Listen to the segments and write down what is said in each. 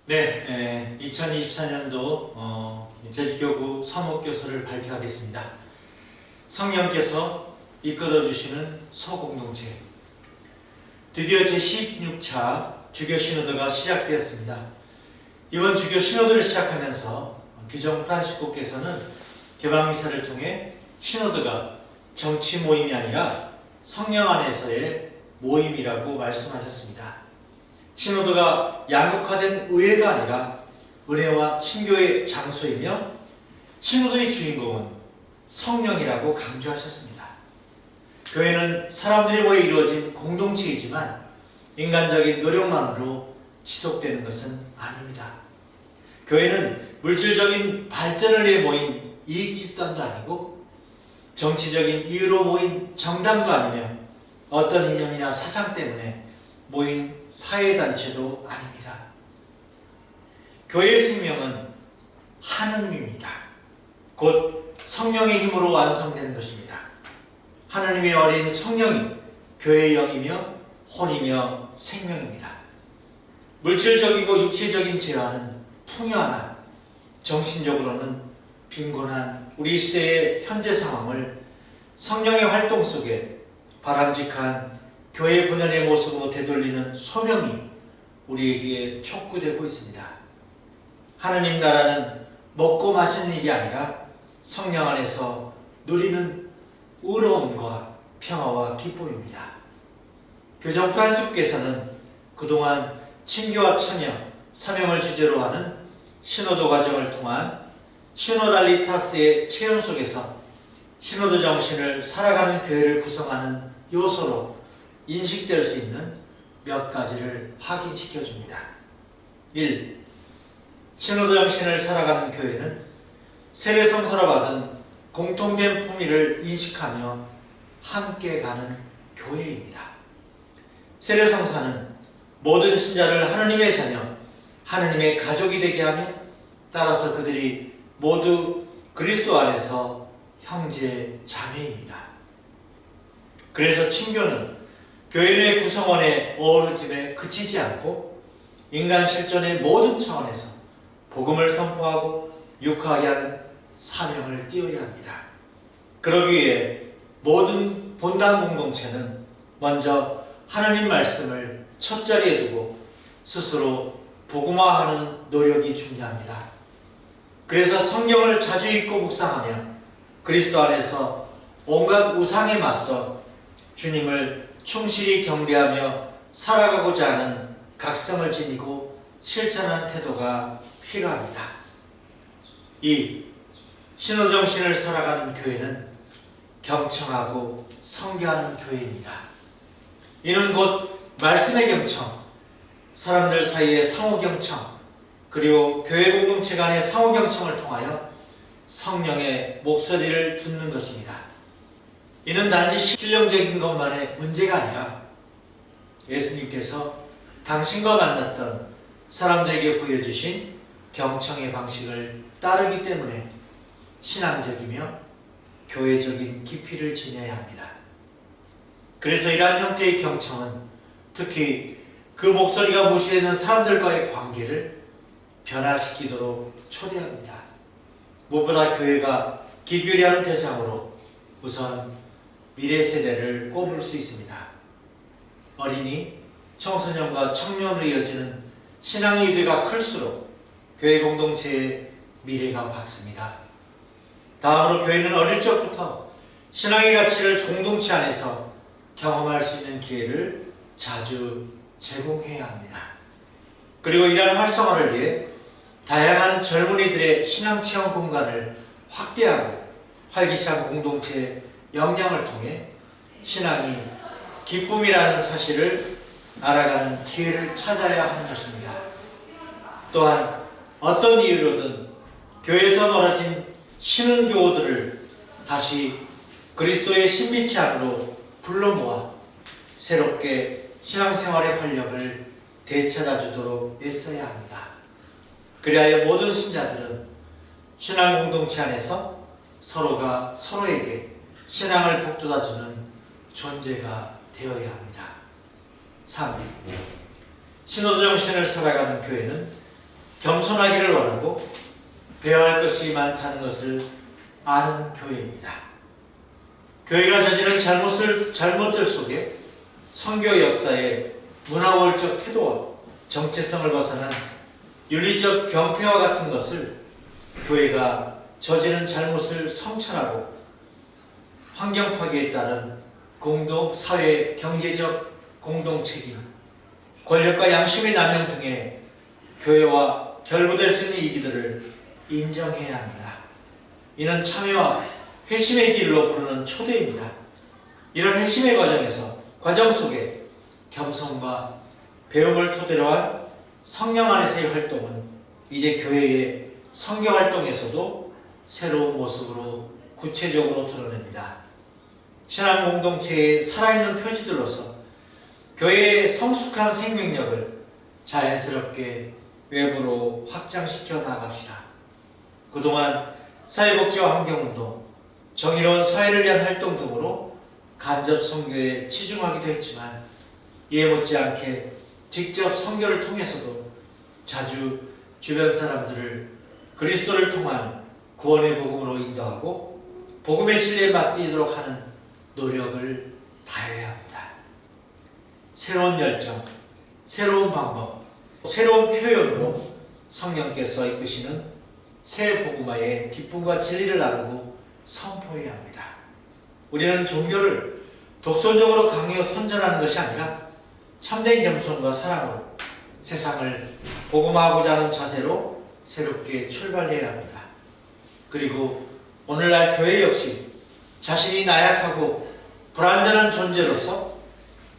네, 2024년도 제주교구 서목교서를 발표하겠습니다. 성령께서 이끌어주시는 소공동체. 드디어 제16차 주교 시노드가 시작되었습니다. 이번 주교 시노드를 시작하면서 규정 프란시스코께서는 개방미사를 통해 시노드가 정치 모임이 아니라 성령 안에서의 모임이라고 말씀하셨습니다. 시노드가 양극화된 의회가 아니라 은혜와 친교의 장소이며 시노드의 주인공은 성령이라고 강조하셨습니다. 교회는 사람들이 모여 이루어진 공동체이지만 인간적인 노력만으로 지속되는 것은 아닙니다. 교회는 물질적인 발전을 위해 모인 이익집단도 아니고 정치적인 이유로 모인 정당도 아니며 어떤 이념이나 사상 때문에 모인 사회단체도 아닙니다. 교회의 생명은 하느님입니다. 곧 성령의 힘으로 완성되는 것입니다. 하느님의 어린 성령이 교회의 영이며 혼이며 생명입니다. 물질적이고 육체적인 재화는 풍요하나 정신적으로는 빈곤한 우리 시대의 현재 상황을 성령의 활동 속에 바람직한 교회 본연의 모습으로 되돌리는 소명이 우리에게 촉구되고 있습니다. 하느님 나라는 먹고 마시는 일이 아니라 성령 안에서 누리는 의로움과 평화와 기쁨입니다. 교정 프란시스코께서는 그동안 친교와 찬양, 사명을 주제로 하는 시노도 과정을 통한 시노달리타스의 체험 속에서 시노도 정신을 살아가는 교회를 구성하는 요소로 인식될 수 있는 몇 가지를 확인시켜 줍니다. 1. 시노도 정신을 살아가는 교회는 세례성사로 받은 공통된 품위를 인식하며 함께 가는 교회입니다. 세례성사는 모든 신자를 하느님의 자녀, 하느님의 가족이 되게 하며 따라서 그들이 모두 그리스도 안에서 형제, 자매입니다. 그래서 친교는 교회 내 구성원의 어우러짐에 그치지 않고 인간 실존의 모든 차원에서 복음을 선포하고 유쾌하게 하는 사명을 띄어야 합니다. 그러기 위해 모든 본당 공동체는 먼저 하나님 말씀을 첫자리에 두고 스스로 복음화하는 노력이 중요합니다. 그래서 성경을 자주 읽고 묵상하며 그리스도 안에서 온갖 우상에 맞서 주님을 충실히 경배하며 살아가고자 하는 각성을 지니고 실천하는 태도가 필요합니다. 2. 신호정신을 살아가는 교회는 경청하고 선교하는 교회입니다. 이는 곧 말씀의 경청, 사람들 사이의 상호 경청, 그리고 교회 공동체 간의 상호 경청을 통하여 성령의 목소리를 듣는 것입니다. 이는 단지 실용적인 것만의 문제가 아니라 예수님께서 당신과 만났던 사람들에게 보여주신 경청의 방식을 따르기 때문에 신앙적이며 교회적인 깊이를 지녀야 합니다. 그래서 이러한 형태의 경청은 특히 그 목소리가 무시되는 사람들과의 관계를 변화시키도록 초대합니다. 무엇보다 교회가 기교리하는 대상으로 우선 미래 세대를 꼽을 수 있습니다. 어린이, 청소년과 청년으로 이어지는 신앙의 의대가 클수록 교회 공동체의 미래가 밝습니다. 다음으로 교회는 어릴 적부터 신앙의 가치를 공동체 안에서 경험할 수 있는 기회를 자주 제공해야 합니다. 그리고 이러한 활성화를 위해 다양한 젊은이들의 신앙 체험 공간을 확대하고 활기찬 공동체의 역량을 통해 신앙이 기쁨이라는 사실을 알아가는 기회를 찾아야 하는 것입니다. 또한 어떤 이유로든 교회에서 멀어진 신흥교우들을 다시 그리스도의 신비치 안으로 불러 모아 새롭게 신앙생활의 활력을 되찾아주도록 애써야 합니다. 그리하여 모든 신자들은 신앙 공동체 안에서 서로가 서로에게 신앙을 북돋아주는 존재가 되어야 합니다. 3. 신호도 정신을 살아가는 교회는 겸손하기를 원하고 배워야 할 것이 많다는 것을 아는 교회입니다. 교회가 저지른 잘못들 속에 선교 역사의 문화월적 태도와 정체성을 벗어난 윤리적 병폐와 같은 것을 교회가 저지른 잘못을 성찰하고 환경 파괴에 따른 사회 경제적 공동책임, 권력과 양심의 남용 등의 교회와 결부될 수 있는 이기들을 인정해야 합니다. 이는 참여와 회심의 길로 부르는 초대입니다. 이런 회심의 과정 속에 겸손과 배움을 토대로 한 성령 안에서의 활동은 이제 교회의 선교 활동에서도 새로운 모습으로 구체적으로 드러냅니다. 신앙 공동체의 살아있는 표지들로서 교회의 성숙한 생명력을 자연스럽게 외부로 확장시켜 나갑시다. 그동안 사회복지와 환경운동, 정의로운 사회를 위한 활동 등으로 간접 선교에 치중하기도 했지만 이에 못지않게 직접 선교를 통해서도 자주 주변 사람들을 그리스도를 통한 구원의 복음으로 인도하고 복음의 진리에 맞들도록 하는 노력을 다해야 합니다. 새로운 열정, 새로운 방법, 새로운 표현으로 성령께서 이끄시는 새 복음화의 기쁨과 진리를 나누고 선포해야 합니다. 우리는 종교를 독선적으로 강요 선전하는 것이 아니라 참된 겸손과 사랑으로 세상을 복음화하고자 하는 자세로 새롭게 출발해야 합니다. 그리고 오늘날 교회 역시 자신이 나약하고 불완전한 존재로서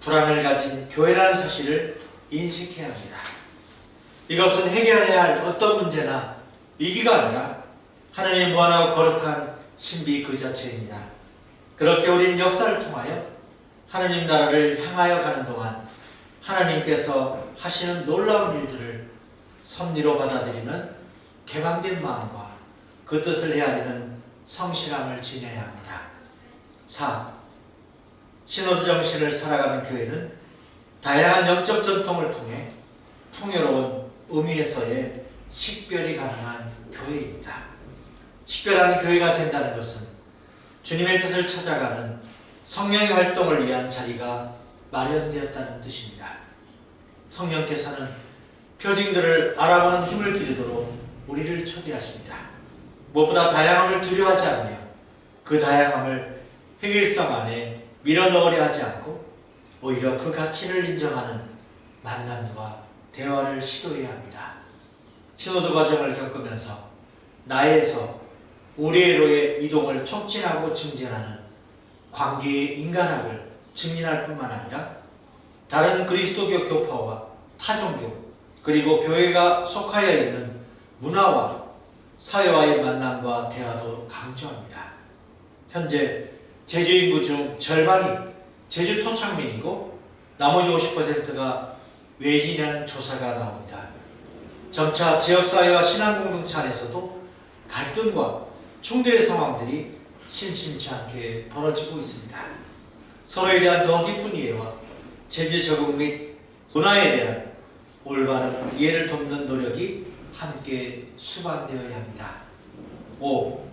불안을 가진 교회라는 사실을 인식해야 합니다. 이것은 해결해야 할 어떤 문제나 위기가 아니라 하나님의 무한하고 거룩한 신비 그 자체입니다. 그렇게 우리는 역사를 통하여 하나님 나라를 향하여 가는 동안 하나님께서 하시는 놀라운 일들을 섭리로 받아들이는 개방된 마음과 그 뜻을 헤아리는 성실함을 지녀야 합니다. 4. 신호도 정신을 살아가는 교회는 다양한 영적 전통을 통해 풍요로운 의미에서의 식별이 가능한 교회입니다. 식별하는 교회가 된다는 것은 주님의 뜻을 찾아가는 성령의 활동을 위한 자리가 마련되었다는 뜻입니다. 성령께서는 표징들을 알아보는 힘을 기르도록 우리를 초대하십니다. 무엇보다 다양함을 두려워하지 않으며 그 다양함을 획일성 안에 밀어넣으려 하지 않고 오히려 그 가치를 인정하는 만남과 대화를 시도해야 합니다. 신호도 과정을 겪으면서 나에서 우리로의 이동을 촉진하고 증진하는 관계의 인간학을 증진할 뿐만 아니라 다른 그리스도교 교파와 타종교 그리고 교회가 속하여 있는 문화와 사회와의 만남과 대화도 강조합니다. 현재 제주 인구 중 절반이 제주 토착민이고 나머지 50%가 외지인이라는 조사가 나옵니다. 점차 지역사회와 신앙공동체 안에서도 갈등과 충돌의 상황들이 심심치 않게 벌어지고 있습니다. 서로에 대한 더 깊은 이해와 제주 적응 및 문화에 대한 올바른 이해를 돕는 노력이 함께 수반되어야 합니다. 5.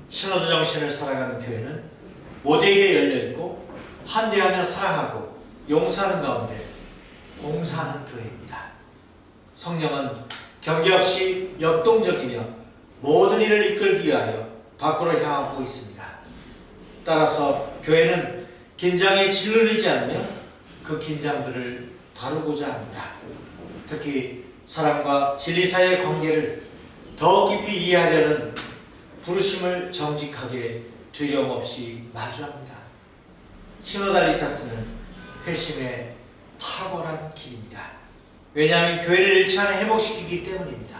신호도 정신을 살아가는 교회는 모두에게 열려있고 환대하며 사랑하고 용서하는 가운데 봉사하는 교회입니다. 성령은 경계 없이 역동적이며 모든 일을 이끌기 위하여 밖으로 향하고 있습니다. 따라서 교회는 긴장에 짓눌리지 않으며 그 긴장들을 다루고자 합니다. 특히 사랑과 진리 사이의 관계를 더 깊이 이해하려는 부르심을 정직하게 두려움 없이 마주합니다. 시노달리타스는 회심의 탁월한 길입니다. 왜냐하면 교회를 잃지 않아 회복시키기 때문입니다.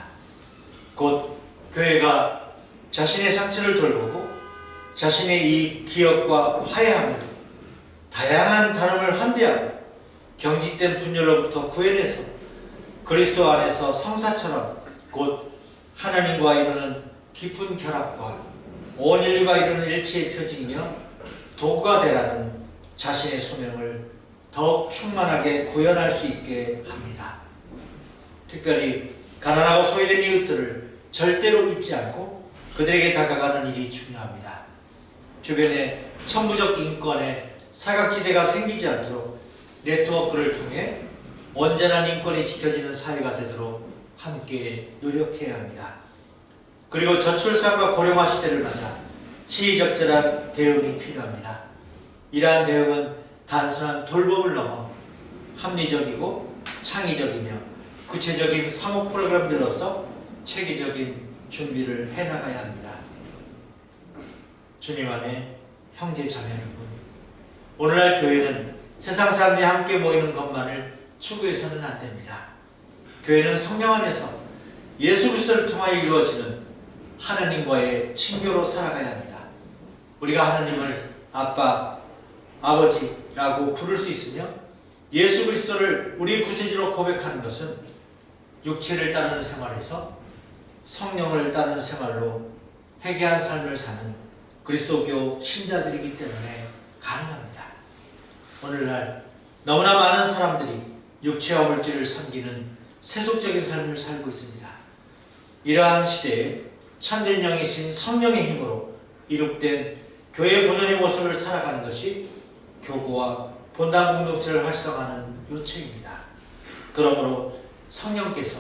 곧 교회가 자신의 상처를 돌보고 자신의 이 기억과 화해하며 다양한 다름을 환대하고 경직된 분열로부터 구해내서 그리스도 안에서 성사처럼 곧 하나님과 이루는 깊은 결합과 온 인류가 이루는 일체의 표징이며 도구가 되라는 자신의 소명을 더욱 충만하게 구현할 수 있게 합니다. 특별히 가난하고 소외된 이웃들을 절대로 잊지 않고 그들에게 다가가는 일이 중요합니다. 주변에 천부적 인권의 사각지대가 생기지 않도록 네트워크를 통해 온전한 인권이 지켜지는 사회가 되도록 함께 노력해야 합니다. 그리고 저출산과 고령화 시대를 맞아 시의적절한 대응이 필요합니다. 이러한 대응은 단순한 돌봄을 넘어 합리적이고 창의적이며 구체적인 상호 프로그램들로서 체계적인 준비를 해나가야 합니다. 주님 안에 형제 자매 여러분, 오늘날 교회는 세상 사람들이 함께 모이는 것만을 추구해서는 안 됩니다. 교회는 성령 안에서 예수 그리스도를 통하여 이루어지는 하나님과의 친교로 살아가야 합니다. 우리가 하나님을 아빠, 아버지라고 부를 수 있으며 예수 그리스도를 우리 구세주로 고백하는 것은 육체를 따르는 생활에서 성령을 따르는 생활로 회개한 삶을 사는 그리스도교 신자들이기 때문에 가능합니다. 오늘날 너무나 많은 사람들이 육체와 물질을 섬기는 세속적인 삶을 살고 있습니다. 이러한 시대에 참된 영이신 성령의 힘으로 이룩된 교회 본연의 모습을 살아가는 것이 교구와 본당 공동체를 활성화하는 요체입니다. 그러므로 성령께서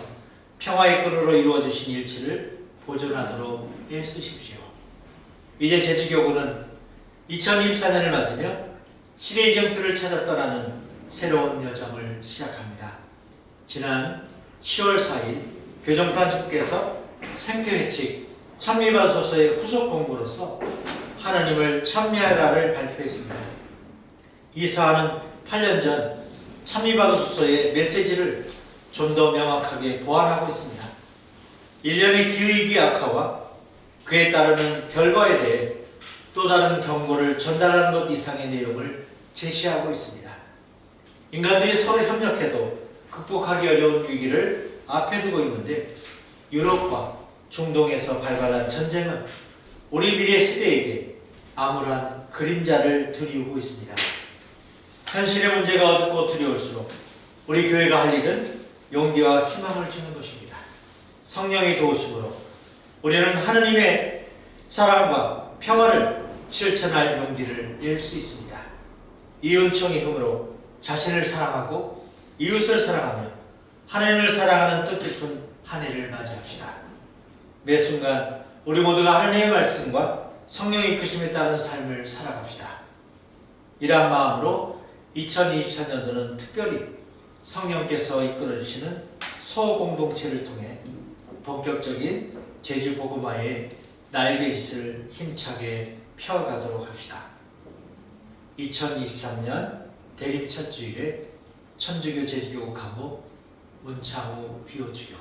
평화의 끈으로 이루어주신 일치를 보존하도록 애쓰십시오. 이제 제주교구는 2024년을 맞으며 시대의 정표를 찾아 떠나는 새로운 여정을 시작합니다. 지난 10월 4일 교정 프란치스코께서 생태회칙 찬미받으소서의 후속 공부로서 하나님을 찬미하라를 발표했습니다. 이 사안은 8년 전 찬미받으소서의 메시지를 좀 더 명확하게 보완하고 있습니다. 1년의 기후위기 악화와 그에 따르는 결과에 대해 또 다른 경고를 전달하는 것 이상의 내용을 제시하고 있습니다. 인간들이 서로 협력해도 극복하기 어려운 위기를 앞에 두고 있는데 유럽과 중동에서 발발한 전쟁은 우리 미래 시대에게 암울한 그림자를 드리우고 있습니다. 현실의 문제가 어둡고 두려울수록 우리 교회가 할 일은 용기와 희망을 주는 것입니다. 성령의 도우심으로 우리는 하느님의 사랑과 평화를 실천할 용기를 낼 수 있습니다. 이 은총의 힘으로 자신을 사랑하고 이웃을 사랑하며 하나님을 사랑하는 뜻깊은 한 해를 맞이합시다. 매 순간 우리 모두가 하나님의 말씀과 성령의 이끄심에 따른 삶을 살아갑시다. 이러한 마음으로 2024년도는 특별히 성령께서 이끌어주시는 소공동체를 통해 본격적인 제주 복음화의 날개짓을 힘차게 펴가도록 합시다. 2023년 대립 첫 주일에 천주교 제주교 간목 문창우 비호주교